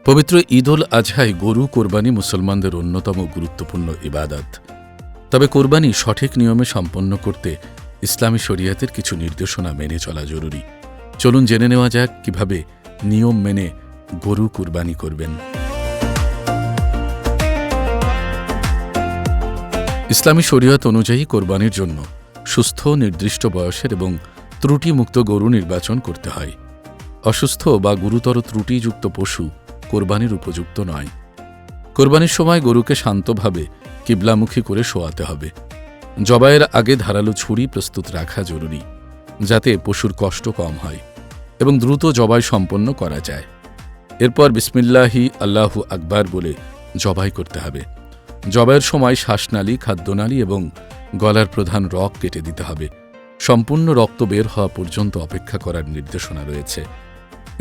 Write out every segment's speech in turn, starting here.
পবিত্র ঈদ উল আজহায় গরু কোরবানি মুসলমানদের অন্যতম গুরুত্বপূর্ণ ইবাদত। তবে কোরবানি সঠিক নিয়মে সম্পন্ন করতে ইসলামী শরিয়াতের কিছু নির্দেশনা মেনে চলা জরুরি। চলুন জেনে নেওয়া যাক কিভাবে নিয়ম মেনে গরু কোরবানি করবেন। ইসলামী শরিয়ত অনুযায়ী কোরবানির জন্য সুস্থ, নির্দিষ্ট বয়সের এবং ত্রুটিমুক্ত গরু নির্বাচন করতে হয়। অসুস্থ বা গুরুতর ত্রুটিযুক্ত পশু কোরবানির উপযুক্ত নয়। কোরবানির সময় গরুকে শান্তভাবে কিবলামুখী করে শোয়াতে হবে। জবাইয়ের আগে ধারালো ছুরি প্রস্তুত রাখা জরুরি, যাতে পশুর কষ্ট কম হয় এবং দ্রুত জবাই সম্পন্ন করা যায়। এরপর বিসমিল্লাহি আল্লাহু আকবার বলে জবাই করতে হবে। জবাইয়ের সময় শ্বাসনালী, খাদ্যনালী এবং গলার প্রধান রগ কেটে দিতে হবে। সম্পূর্ণ রক্ত বের হওয়া পর্যন্ত অপেক্ষা করার নির্দেশনা রয়েছে।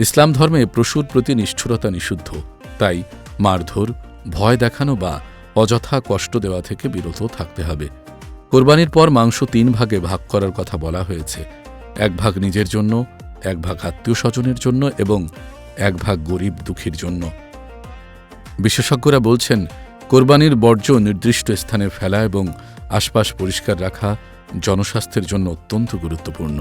ইসলাম ধর্মে পশুর প্রতি নিষ্ঠুরতা নিষিদ্ধ, তাই মারধর, ভয় দেখানো বা অযথা কষ্ট দেওয়া থেকে বিরত থাকতে হবে। কোরবানির পর মাংস 3 ভাগে ভাগ করার কথা বলা হয়েছে। 1 ভাগ নিজের জন্য, 1 ভাগ আত্মীয় স্বজনের জন্য এবং 1 ভাগ গরিব দুঃখীর জন্য। বিশেষজ্ঞরা বলছেন, কোরবানির বর্জ্য নির্দিষ্ট স্থানে ফেলা এবং আশপাশ পরিষ্কার রাখা জনস্বাস্থ্যের জন্য অত্যন্ত গুরুত্বপূর্ণ।